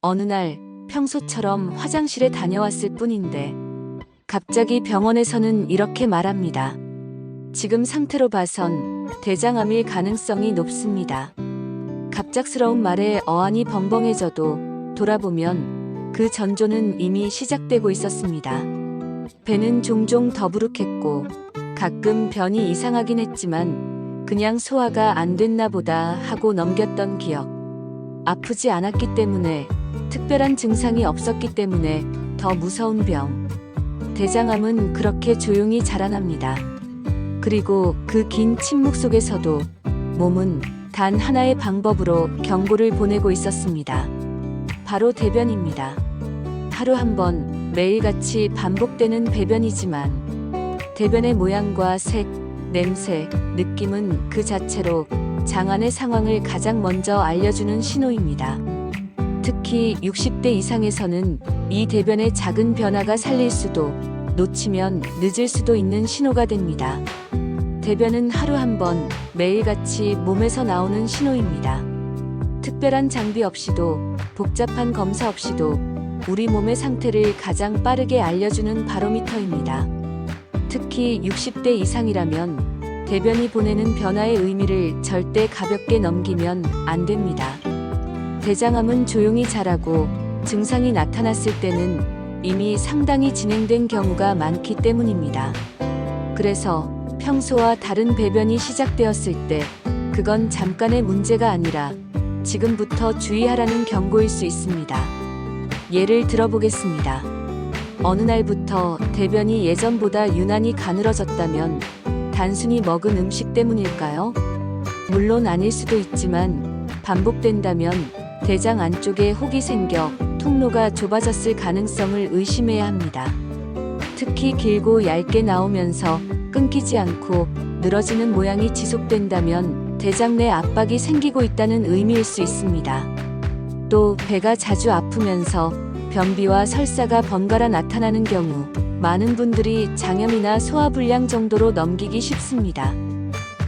어느 날 평소처럼 화장실에 다녀왔을 뿐인데 갑자기 병원에서는 이렇게 말합니다. 지금 상태로 봐선 대장암일 가능성이 높습니다. 갑작스러운 말에 어안이 벙벙해져도 돌아보면 그 전조는 이미 시작되고 있었습니다. 배는 종종 더부룩했고 가끔 변이 이상하긴 했지만 그냥 소화가 안 됐나 보다 하고 넘겼던 기억. 아프지 않았기 때문에, 특별한 증상이 없었기 때문에 더 무서운 병. 대장암은 그렇게 조용히 자라납니다. 그리고 그 긴 침묵 속에서도 몸은 단 하나의 방법으로 경고를 보내고 있었습니다. 바로 대변입니다. 하루 한 번 매일같이 반복되는 배변이지만 대변의 모양과 색, 냄새, 느낌은 그 자체로 장안의 상황을 가장 먼저 알려주는 신호입니다. 특히 60대 이상에서는 이 대변의 작은 변화가 살릴 수도, 놓치면 늦을 수도 있는 신호가 됩니다. 대변은 하루 한 번 매일같이 몸에서 나오는 신호입니다. 특별한 장비 없이도, 복잡한 검사 없이도 우리 몸의 상태를 가장 빠르게 알려주는 바로미터입니다. 특히 60대 이상이라면 대변이 보내는 변화의 의미를 절대 가볍게 넘기면 안 됩니다. 대장암은 조용히 자라고 증상이 나타났을 때는 이미 상당히 진행된 경우가 많기 때문입니다. 그래서 평소와 다른 배변이 시작되었을 때 그건 잠깐의 문제가 아니라 지금부터 주의하라는 경고일 수 있습니다. 예를 들어보겠습니다. 어느 날부터 대변이 예전보다 유난히 가늘어졌다면 단순히 먹은 음식 때문일까요? 물론 아닐 수도 있지만 반복된다면 대장 안쪽에 혹이 생겨 통로가 좁아졌을 가능성을 의심해야 합니다. 특히 길고 얇게 나오면서 끊기지 않고 늘어지는 모양이 지속된다면 대장 내 압박이 생기고 있다는 의미일 수 있습니다. 또 배가 자주 아프면서 변비와 설사가 번갈아 나타나는 경우 많은 분들이 장염이나 소화불량 정도로 넘기기 쉽습니다.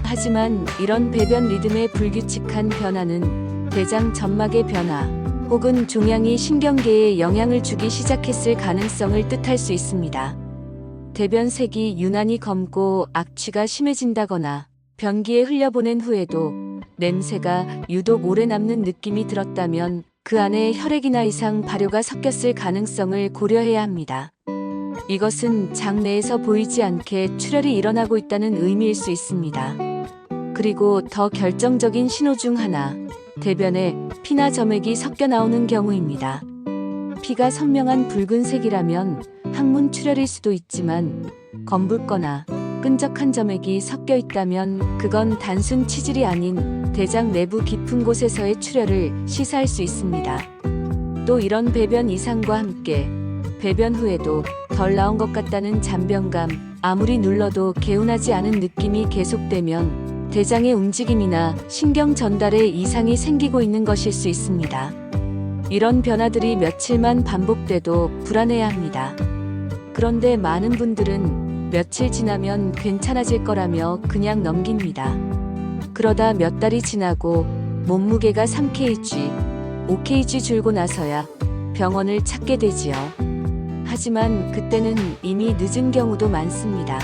하지만 이런 배변 리듬의 불규칙한 변화는 대장 점막의 변화 혹은 종양이 신경계에 영향을 주기 시작했을 가능성을 뜻할 수 있습니다. 대변 색이 유난히 검고 악취가 심해진다거나 변기에 흘려보낸 후에도 냄새가 유독 오래 남는 느낌이 들었다면 그 안에 혈액이나 이상 발효가 섞였을 가능성을 고려해야 합니다. 이것은 장 내에서 보이지 않게 출혈이 일어나고 있다는 의미일 수 있습니다. 그리고 더 결정적인 신호 중 하나, 대변에 피나 점액이 섞여 나오는 경우입니다. 피가 선명한 붉은색이라면 항문 출혈일 수도 있지만 검붉거나 끈적한 점액이 섞여 있다면 그건 단순 치질이 아닌 대장 내부 깊은 곳에서의 출혈을 시사할 수 있습니다. 또 이런 배변 이상과 함께 배변 후에도 덜 나온 것 같다는 잔변감, 아무리 눌러도 개운하지 않은 느낌이 계속되면 대장의 움직임이나 신경 전달에 이상이 생기고 있는 것일 수 있습니다. 이런 변화들이 며칠만 반복돼도 불안해야 합니다. 그런데 많은 분들은 며칠 지나면 괜찮아질 거라며 그냥 넘깁니다. 그러다 몇 달이 지나고 몸무게가 3kg, 5kg 줄고 나서야 병원을 찾게 되지요. 하지만 그때는 이미 늦은 경우도 많습니다.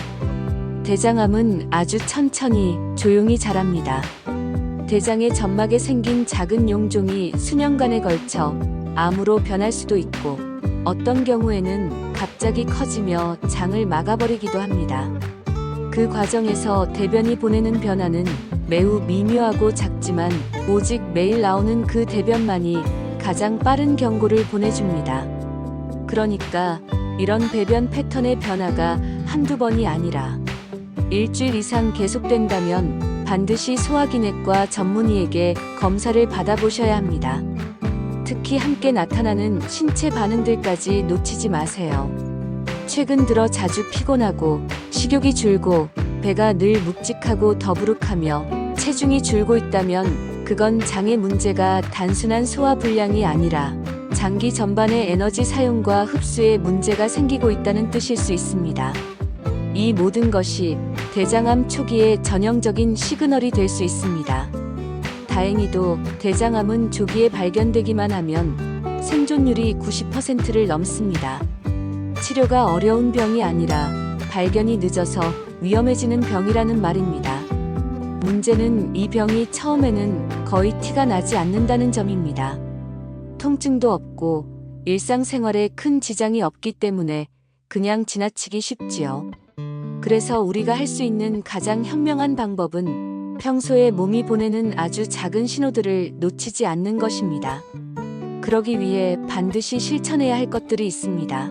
대장암은 아주 천천히, 조용히 자랍니다. 대장의 점막에 생긴 작은 용종이 수년간에 걸쳐 암으로 변할 수도 있고 어떤 경우에는 갑자기 커지며 장을 막아버리기도 합니다. 그 과정에서 대변이 보내는 변화는 매우 미묘하고 작지만 오직 매일 나오는 그 대변만이 가장 빠른 경고를 보내줍니다. 그러니까 이런 배변 패턴의 변화가 한두 번이 아니라 일주일 이상 계속된다면 반드시 소화기내과 전문의에게 검사를 받아보셔야 합니다. 특히 함께 나타나는 신체 반응들까지 놓치지 마세요. 최근 들어 자주 피곤하고 식욕이 줄고 배가 늘 묵직하고 더부룩하며 체중이 줄고 있다면 그건 장의 문제가 단순한 소화불량이 아니라 장기 전반의 에너지 사용과 흡수에 문제가 생기고 있다는 뜻일 수 있습니다. 이 모든 것이 대장암 초기의 전형적인 시그널이 될 수 있습니다. 다행히도 대장암은 조기에 발견되기만 하면 생존율이 90%를 넘습니다. 치료가 어려운 병이 아니라 발견이 늦어서 위험해지는 병이라는 말입니다. 문제는 이 병이 처음에는 거의 티가 나지 않는다는 점입니다. 통증도 없고 일상생활에 큰 지장이 없기 때문에 그냥 지나치기 쉽지요. 그래서 우리가 할 수 있는 가장 현명한 방법은 평소에 몸이 보내는 아주 작은 신호들을 놓치지 않는 것입니다. 그러기 위해 반드시 실천해야 할 것들이 있습니다.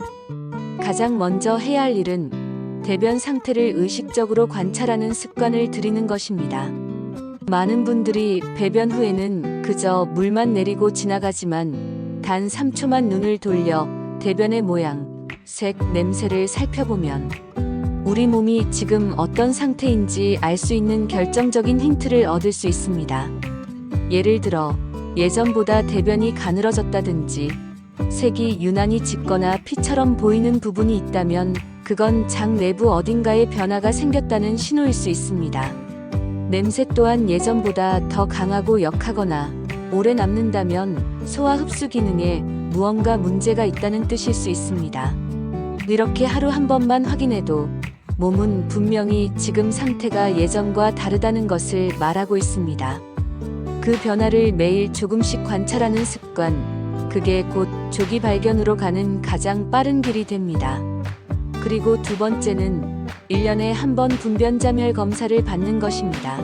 가장 먼저 해야 할 일은 대변 상태를 의식적으로 관찰하는 습관을 들이는 것입니다. 많은 분들이 배변 후에는 그저 물만 내리고 지나가지만 단 3초만 눈을 돌려 대변의 모양, 색, 냄새를 살펴보면 우리 몸이 지금 어떤 상태인지 알 수 있는 결정적인 힌트를 얻을 수 있습니다. 예를 들어 예전보다 대변이 가늘어졌다든지 색이 유난히 짙거나 피처럼 보이는 부분이 있다면 그건 장 내부 어딘가에 변화가 생겼다는 신호일 수 있습니다. 냄새 또한 예전보다 더 강하고 역하거나 오래 남는다면 소화 흡수 기능에 무언가 문제가 있다는 뜻일 수 있습니다. 이렇게 하루 한 번만 확인해도 몸은 분명히 지금 상태가 예전과 다르다는 것을 말하고 있습니다. 그 변화를 매일 조금씩 관찰하는 습관, 그게 곧 조기 발견으로 가는 가장 빠른 길이 됩니다. 그리고 두 번째는 1년에 한 번 분변자멸 검사를 받는 것입니다.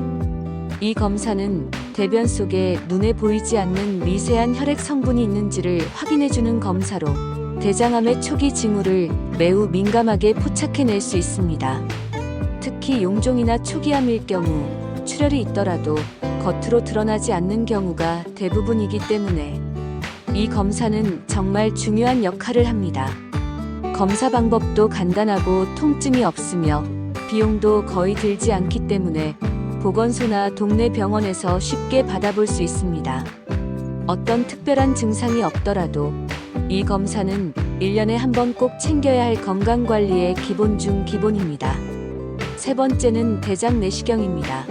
이 검사는 대변 속에 눈에 보이지 않는 미세한 혈액 성분이 있는지를 확인해주는 검사로 대장암의 초기 징후를 매우 민감하게 포착해낼 수 있습니다. 특히 용종이나 초기암일 경우 출혈이 있더라도 겉으로 드러나지 않는 경우가 대부분이기 때문에 이 검사는 정말 중요한 역할을 합니다. 검사 방법도 간단하고 통증이 없으며 비용도 거의 들지 않기 때문에 보건소나 동네 병원에서 쉽게 받아볼 수 있습니다. 어떤 특별한 증상이 없더라도 이 검사는 1년에 한 번 꼭 챙겨야 할 건강관리의 기본 중 기본입니다. 세 번째는 대장 내시경입니다.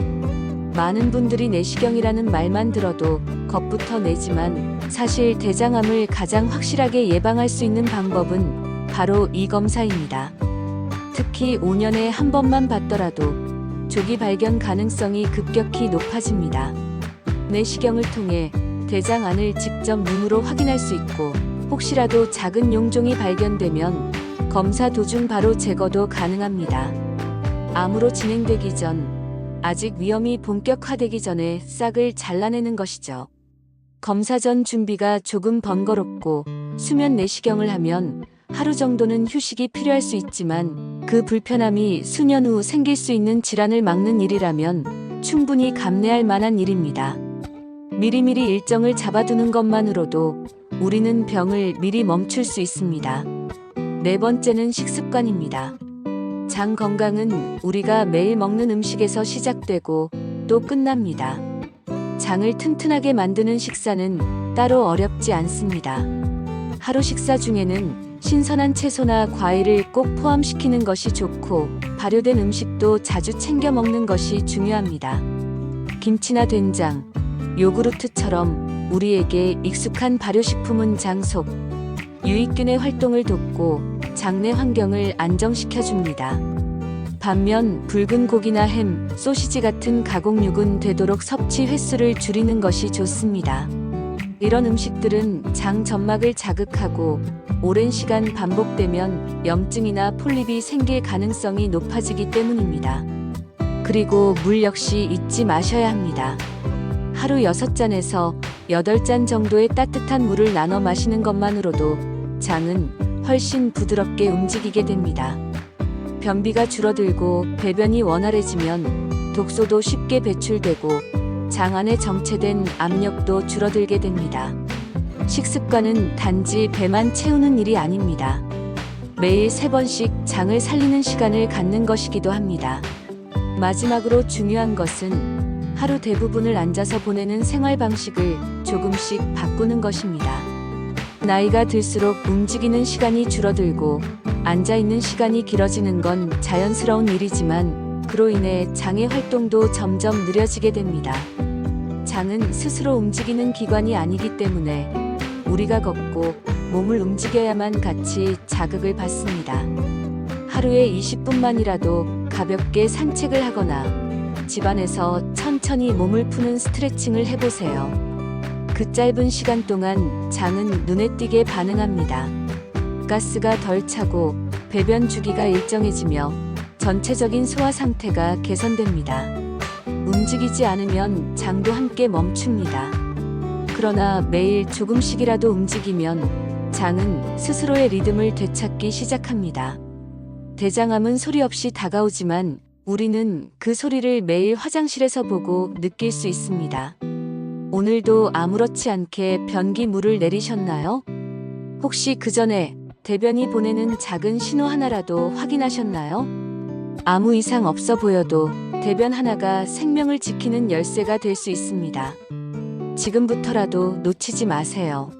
많은 분들이 내시경이라는 말만 들어도 겁부터 내지만 사실 대장암을 가장 확실하게 예방할 수 있는 방법은 바로 이 검사입니다. 특히 5년에 한 번만 받더라도 조기 발견 가능성이 급격히 높아집니다. 내시경을 통해 대장 안을 직접 눈으로 확인할 수 있고 혹시라도 작은 용종이 발견되면 검사 도중 바로 제거도 가능합니다. 암으로 진행되기 전 아직 위험이 본격화되기 전에 싹을 잘라내는 것이죠. 검사 전 준비가 조금 번거롭고 수면 내시경을 하면 하루 정도는 휴식이 필요할 수 있지만 그 불편함이 수년 후 생길 수 있는 질환을 막는 일이라면 충분히 감내할 만한 일입니다. 미리미리 일정을 잡아두는 것만으로도 우리는 병을 미리 멈출 수 있습니다. 네 번째는 식습관입니다. 장 건강은 우리가 매일 먹는 음식에서 시작되고 또 끝납니다. 장을 튼튼하게 만드는 식사는 따로 어렵지 않습니다. 하루 식사 중에는 신선한 채소나 과일을 꼭 포함시키는 것이 좋고 발효된 음식도 자주 챙겨 먹는 것이 중요합니다. 김치나 된장, 요구르트처럼 우리에게 익숙한 발효식품은 장 속 유익균의 활동을 돕고 장내 환경을 안정시켜줍니다. 반면 붉은 고기나 햄, 소시지 같은 가공육은 되도록 섭취 횟수를 줄이는 것이 좋습니다. 이런 음식들은 장 점막을 자극하고 오랜 시간 반복되면 염증이나 폴립이 생길 가능성이 높아지기 때문입니다. 그리고 물 역시 잊지 마셔야 합니다. 하루 6잔에서 8잔 정도의 따뜻한 물을 나눠 마시는 것만으로도 장은 훨씬 부드럽게 움직이게 됩니다. 변비가 줄어들고 배변이 원활해지면 독소도 쉽게 배출되고 장 안에 정체된 압력도 줄어들게 됩니다. 식습관은 단지 배만 채우는 일이 아닙니다. 매일 3번씩 장을 살리는 시간을 갖는 것이기도 합니다. 마지막으로 중요한 것은 하루 대부분을 앉아서 보내는 생활 방식을 조금씩 바꾸는 것입니다. 나이가 들수록 움직이는 시간이 줄어들고 앉아있는 시간이 길어지는 건 자연스러운 일이지만 그로 인해 장의 활동도 점점 느려지게 됩니다. 장은 스스로 움직이는 기관이 아니기 때문에 우리가 걷고 몸을 움직여야만 같이 자극을 받습니다. 하루에 20분만이라도 가볍게 산책을 하거나 집안에서 천천히 몸을 푸는 스트레칭을 해보세요. 그 짧은 시간 동안 장은 눈에 띄게 반응합니다. 가스가 덜 차고 배변 주기가 일정해지며 전체적인 소화 상태가 개선됩니다. 움직이지 않으면 장도 함께 멈춥니다. 그러나 매일 조금씩이라도 움직이면 장은 스스로의 리듬을 되찾기 시작합니다. 대장암은 소리 없이 다가오지만 우리는 그 소리를 매일 화장실에서 보고 느낄 수 있습니다. 오늘도 아무렇지 않게 변기물을 내리셨나요? 혹시 그 전에 대변이 보내는 작은 신호 하나라도 확인하셨나요? 아무 이상 없어 보여도 대변 하나가 생명을 지키는 열쇠가 될 수 있습니다. 지금부터라도 놓치지 마세요.